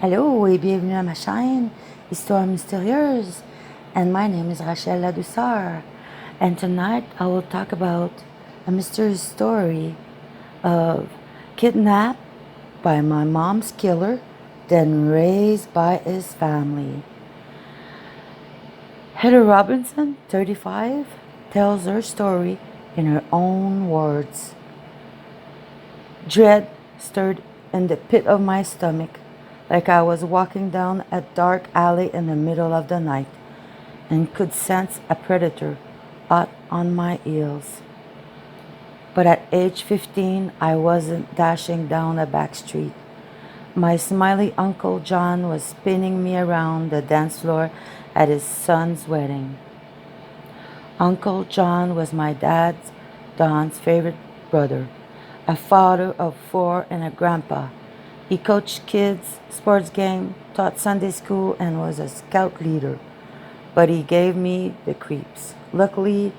Hello et bienvenue à ma chaîne, Histoire mystérieuse. And my name is Rachel Ladouceur. And tonight I will talk about a mysterious story of kidnapped by my mom's killer, then raised by his family. Heather Robinson, 35, tells her story in her own words. Dread stirred in the pit of my stomach, like I was walking down a dark alley in the middle of the night and could sense a predator hot on my heels. But at age 15, I wasn't dashing down a back street. My smiley Uncle John was spinning me around the dance floor at his son's wedding. Uncle John was my dad's, Don's favorite brother, a father of four and a grandpa. He coached kids, sports game, taught Sunday school, and was a scout leader. But he gave me the creeps. Luckily,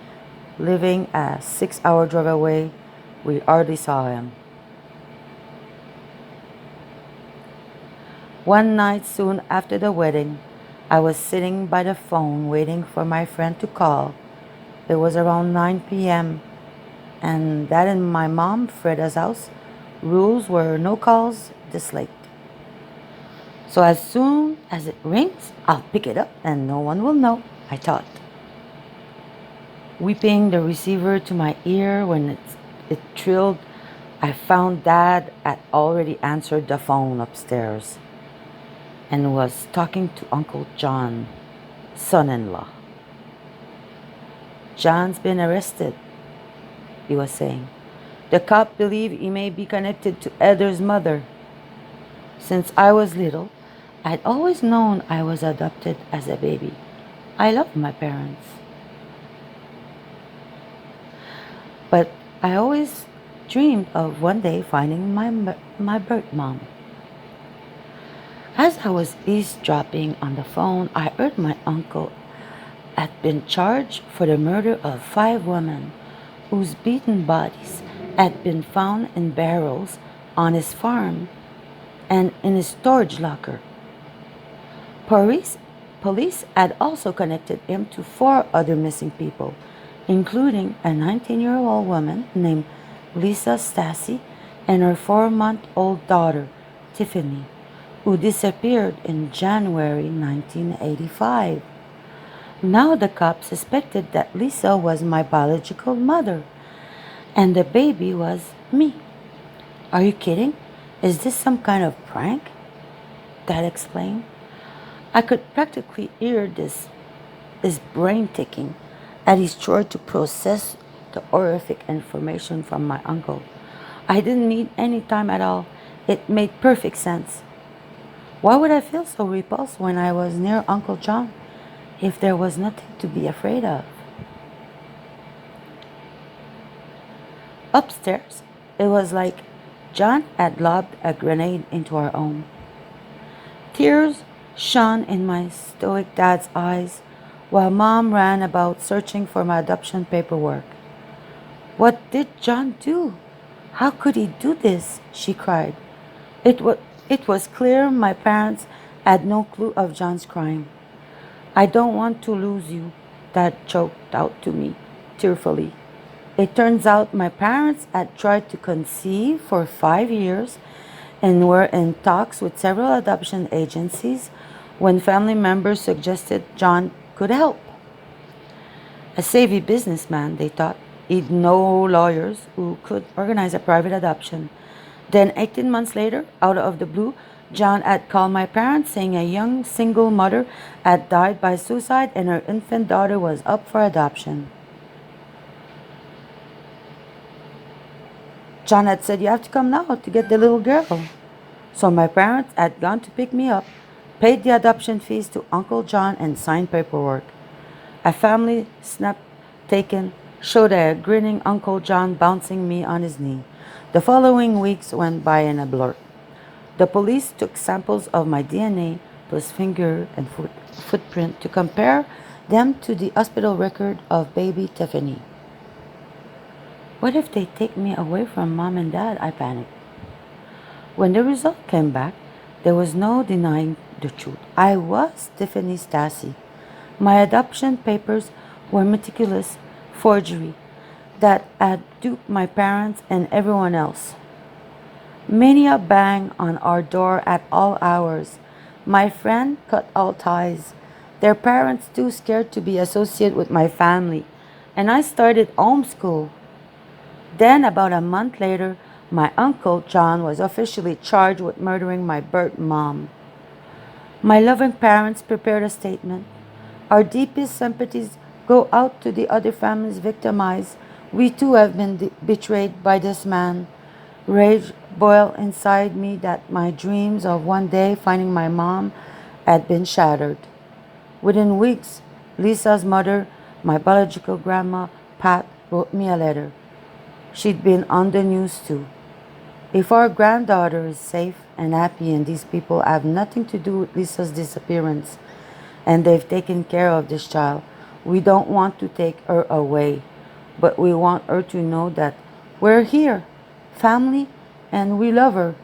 living a 6-hour drive away, we hardly saw him. One night soon after the wedding, I was sitting by the phone waiting for my friend to call. It was around 9 p.m. and that in my mom, Freda's house, rules were no calls this late. So as soon as it rings, I'll pick it up and no one will know, I thought. Whipping the receiver to my ear when it trilled, I found Dad had already answered the phone upstairs and was talking to Uncle John, son-in-law. John's been arrested, he was saying. The cop believe he may be connected to Heather's mother. Since I was little, I'd always known I was adopted as a baby. I loved my parents. But I always dreamed of one day finding my birth mom. As I was eavesdropping on the phone, I heard my uncle had been charged for the murder of 5 women whose beaten bodies had been found in barrels on his farm and in his storage locker. Police had also connected him to 4 other missing people, including a 19-year-old woman named Lisa Stassi and her 4-month-old daughter, Tiffany, who disappeared in January 1985. Now the cops suspected that Lisa was my biological mother, and the baby was me. Are you kidding? Is this some kind of prank? Dad explained. I could practically hear his brain ticking as he tried to process the horrific information from my uncle. I didn't need any time at all. It made perfect sense. Why would I feel so repulsed when I was near Uncle John if there was nothing to be afraid of? Upstairs, it was like John had lobbed a grenade into our home. Tears shone in my stoic dad's eyes while Mom ran about searching for my adoption paperwork. What did John do? How could he do this? She cried. It was clear my parents had no clue of John's crime. I don't want to lose you, Dad choked out to me, tearfully. It turns out my parents had tried to conceive for 5 years and were in talks with several adoption agencies when family members suggested John could help. A savvy businessman, they thought. He'd know lawyers who could organize a private adoption. Then 18 months later, out of the blue, John had called my parents saying a young single mother had died by suicide and her infant daughter was up for adoption. John had said, "You have to come now to get the little girl." So my parents had gone to pick me up, paid the adoption fees to Uncle John, and signed paperwork. A family snap taken showed a grinning Uncle John bouncing me on his knee. The following weeks went by in a blur. The police took samples of my DNA plus finger and footprint to compare them to the hospital record of baby Tiffany. What if they take me away from Mom and Dad? I panicked. When the result came back, There was no denying the truth. I was Tiffany Stassi. My adoption papers were meticulous forgery that had duped my parents and everyone else. Many a bang on our door at all hours. My friend cut all ties. Their parents too scared to be associated with my family. And I started homeschool. Then, about a month later, my uncle John was officially charged with murdering my birth mom. My loving parents prepared a statement. Our deepest sympathies go out to the other families victimized. We too have been betrayed by this man. Rage boiled inside me that my dreams of one day finding my mom had been shattered. Within weeks, Lisa's mother, my biological grandma, Pat, wrote me a letter. She'd been on the news too. If our granddaughter is safe and happy and these people have nothing to do with Lisa's disappearance and they've taken care of this child, we don't want to take her away, but we want her to know that we're here, family, and we love her,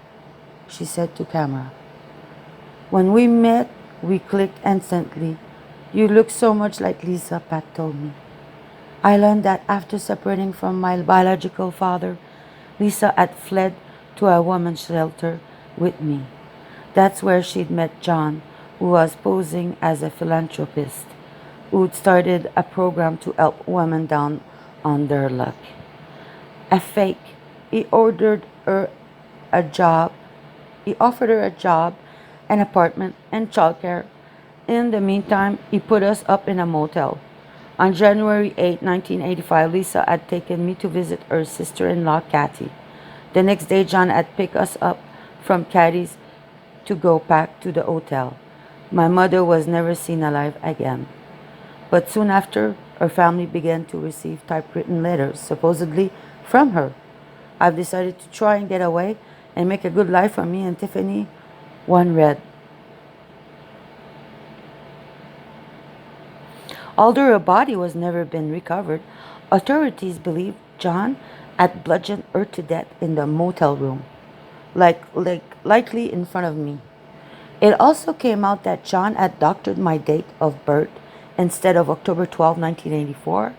she said to camera. When we met, we clicked instantly. You look so much like Lisa, Pat told me. I learned that after separating from my biological father, Lisa had fled to a woman's shelter with me. That's where she'd met John, who was posing as a philanthropist, who'd started a program to help women down on their luck. A fake. He ordered her a job. He offered her a job, an apartment, and childcare. In the meantime, he put us up in a motel. On January 8, 1985, Lisa had taken me to visit her sister-in-law, Kathy. The next day, John had picked us up from Kathy's to go back to the hotel. My mother was never seen alive again. But soon after, her family began to receive typewritten letters, supposedly from her. I've decided to try and get away and make a good life for me and Tiffany. One read, although her body was never been recovered, authorities believe John had bludgeoned her to death in the motel room, likely in front of me. It also came out that John had doctored my date of birth. Instead of October 12, 1984,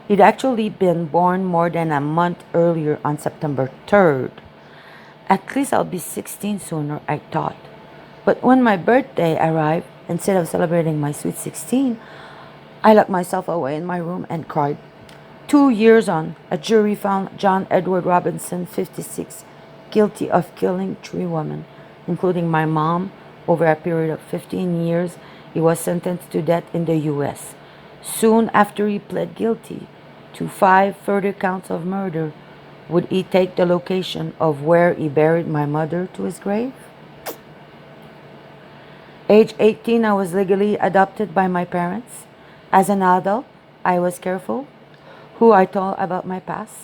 he'd actually been born more than a month earlier on September 3rd. At least I'll be 16 sooner, I thought. But when my birthday arrived, instead of celebrating my sweet 16, I locked myself away in my room and cried. 2 years on, a jury found John Edward Robinson, 56, guilty of killing 3 women, including my mom. Over a period of 15 years, he was sentenced to death in the U.S. Soon after he pled guilty to 5 further counts of murder, would he take the location of where he buried my mother to his grave? Age 18, I was legally adopted by my parents. As an adult, I was careful who I told about my past.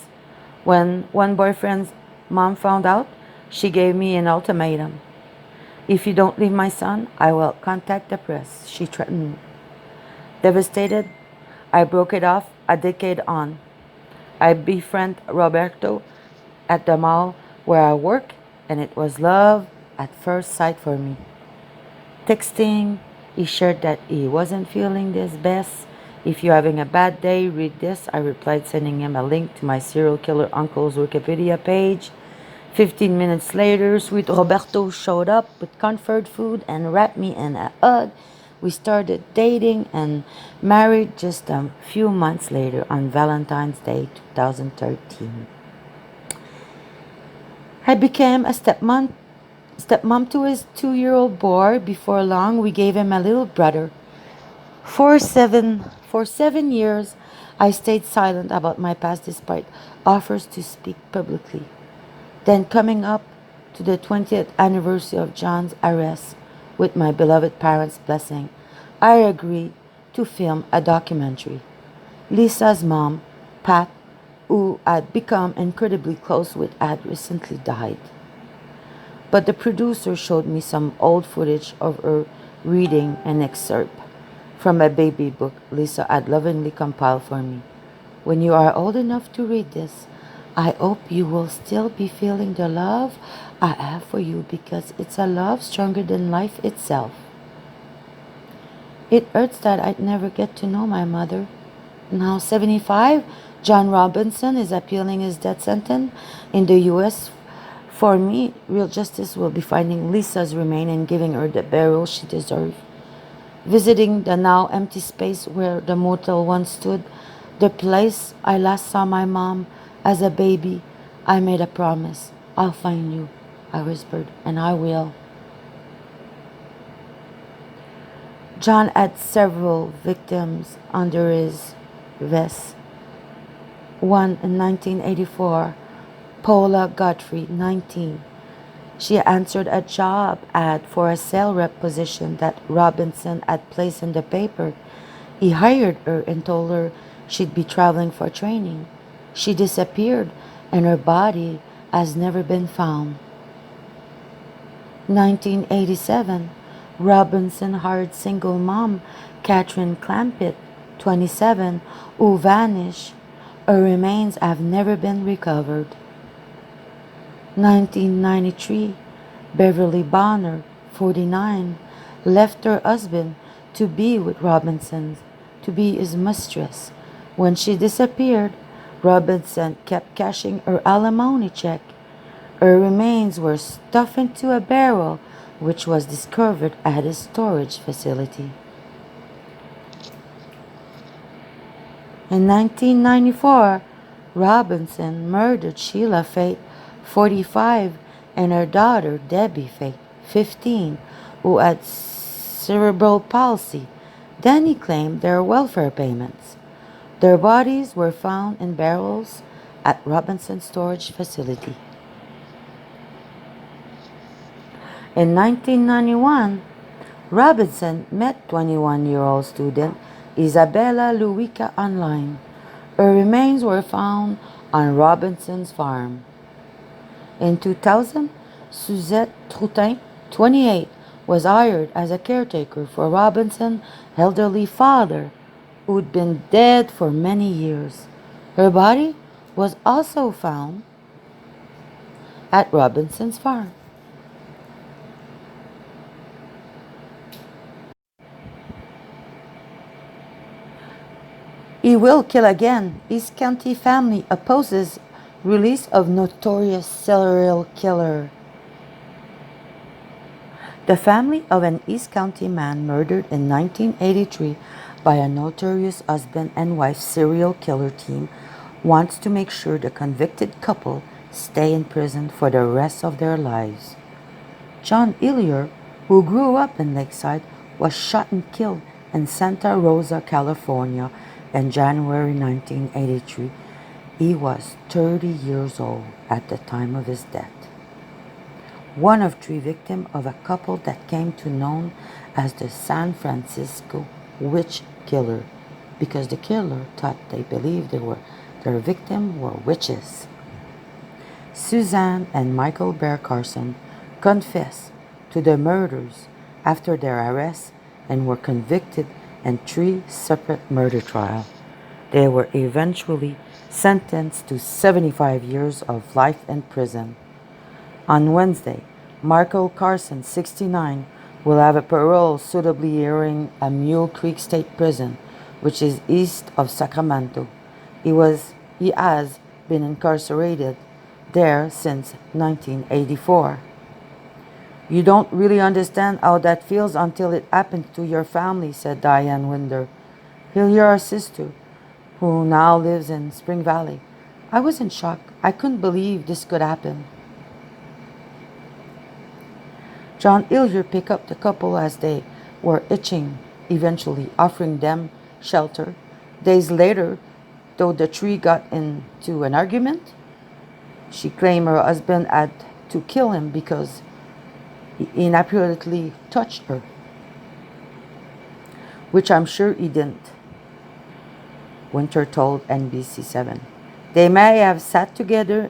When one boyfriend's mom found out, she gave me an ultimatum. If you don't leave my son, I will contact the press, she threatened me. Devastated, I broke it off a decade on. I befriended Roberto at the mall where I work, and it was love at first sight for me. Texting, he shared that he wasn't feeling his best. If you're having a bad day, read this. I replied, sending him a link to my serial killer uncle's Wikipedia page. 15 minutes later, sweet Roberto showed up with comfort food and wrapped me in a hug. We started dating and married just a few months later on Valentine's Day 2013. I became a stepmom to his 2-year-old boy. Before long, we gave him a little brother. For seven years, I stayed silent about my past despite offers to speak publicly. Then, coming up to the 20th anniversary of John's arrest, with my beloved parents' blessing, I agreed to film a documentary. Lisa's mom, Pat, who had become incredibly close with, had recently died. But the producer showed me some old footage of her reading an excerpt from a baby book Lisa had lovingly compiled for me. When you are old enough to read this, I hope you will still be feeling the love I have for you because it's a love stronger than life itself. It hurts that I'd never get to know my mother. Now 75, John Robinson is appealing his death sentence in the U.S. For me, real justice will be finding Lisa's remains and giving her the burial she deserves. Visiting the now empty space where the motel once stood, the place I last saw my mom as a baby, I made a promise. I'll find you, I whispered, and I will. John had several victims under his vest. One in 1984, Paula Godfrey, 19. She answered a job ad for a sales rep position that Robinson had placed in the paper. He hired her and told her she'd be traveling for training. She disappeared and her body has never been found. 1987, Robinson hired single mom Catherine Clampett, 27, who vanished. Her remains have never been recovered. 1993, Beverly Bonner, 49, left her husband to be with Robinson, to be his mistress. When she disappeared, Robinson kept cashing her alimony check. Her remains were stuffed into a barrel, which was discovered at his storage facility. In 1994, Robinson murdered Sheila Fate, 45, and her daughter Debbie Fate, 15, who had cerebral palsy. Then he claimed their welfare payments. Their bodies were found in barrels at Robinson's storage facility. In 1991, Robinson met 21-year-old student Isabella Luica online. Her remains were found on Robinson's farm. In 2000, Suzette Troutin, 28, was hired as a caretaker for Robinson's elderly father, who'd been dead for many years. Her body was also found at Robinson's farm. He will kill again. East County family opposes release of notorious serial killer. The family of an East County man murdered in 1983 by a notorious husband and wife serial killer team wants to make sure the convicted couple stay in prison for the rest of their lives. John Hillier, who grew up in Lakeside, was shot and killed in Santa Rosa, California in January 1983. He was 30 years old at the time of his death. One of three victims of a couple that came to known as the San Francisco witch killer, because the killer thought they believed their victims were witches. Suzanne and Michael Bear Carson confessed to the murders after their arrest and were convicted in 3 separate murder trials. They were eventually sentenced to 75 years of life in prison. On Wednesday, Michael Carson, 69, will have a parole suitably hearing at Mule Creek State Prison, which is east of Sacramento. He has been incarcerated there since 1984. You don't really understand how that feels until it happens to your family, said Diane Winder. Hear our sister, who now lives in Spring Valley. I was in shock. I couldn't believe this could happen. John Hillier picked up the couple as they were hitching, eventually offering them shelter. Days later, though the three got into an argument, she claimed her husband had to kill him because he inappropriately touched her, which I'm sure he didn't, Winter told NBC7. They may have sat together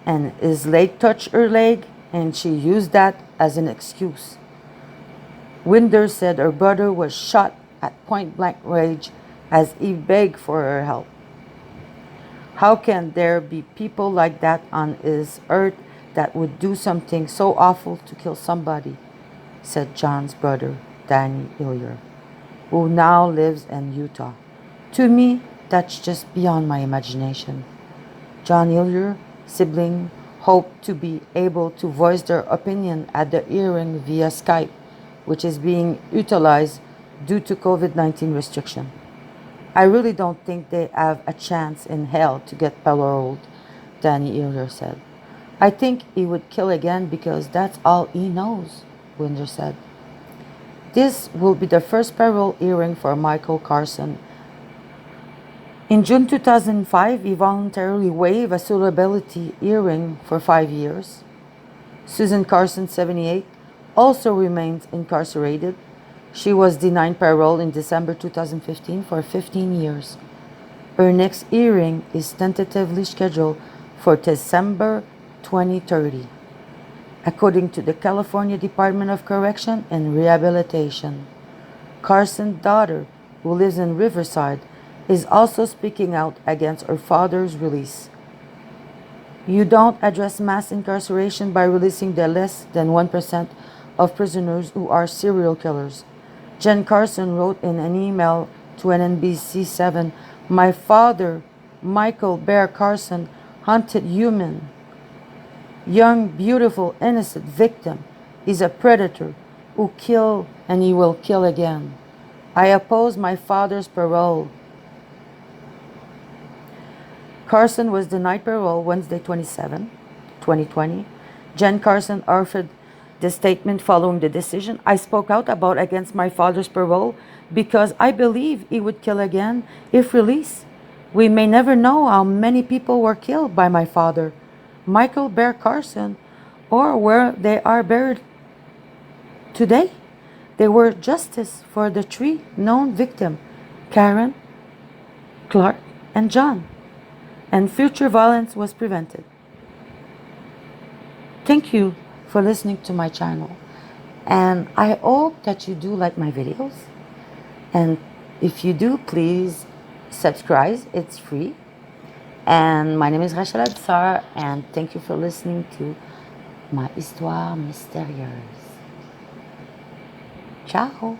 and his leg touched her leg and she used that as an excuse. Winder said her brother was shot at point blank range as he begged for her help. How can there be people like that on this earth that would do something so awful to kill somebody? Said John's brother, Danny Illier, who now lives in Utah. To me, that's just beyond my imagination. John Illier, sibling, hoped to be able to voice their opinion at the hearing via Skype, which is being utilized due to COVID-19 restriction. I really don't think they have a chance in hell to get paroled, Danny Illier said. I think he would kill again because that's all he knows, Winder said. This will be the first parole hearing for Michael Carson. In June 2005, he voluntarily waived a suitability hearing for 5 years. Susan Carson, 78, also remains incarcerated. She was denied parole in December 2015 for 15 years. Her next hearing is tentatively scheduled for December 2030, according to the California Department of Correction and Rehabilitation. Carson's daughter, who lives in Riverside, is also speaking out against her father's release. You don't address mass incarceration by releasing the less than 1% of prisoners who are serial killers. Jen Carson wrote in an email to an NBC7, "My father, Michael Bear Carson, hunted young, beautiful, innocent victim. Is a predator who killed and he will kill again. I oppose my father's parole." Carson was denied parole Wednesday, 27, 2020. Jen Carson offered the statement following the decision. "I spoke out about against my father's parole because I believe he would kill again if released. We may never know how many people were killed by my father, Michael Bear Carson, or where they are buried today. They were justice for the three known victims, Karen, Clark, and John, and future violence was prevented." Thank you for listening to my channel, and I hope that you do like my videos, and if you do, please subscribe. It's free. And my name is Rachel Ladouceur, and thank you for listening to my histoire mystérieuse. Ciao.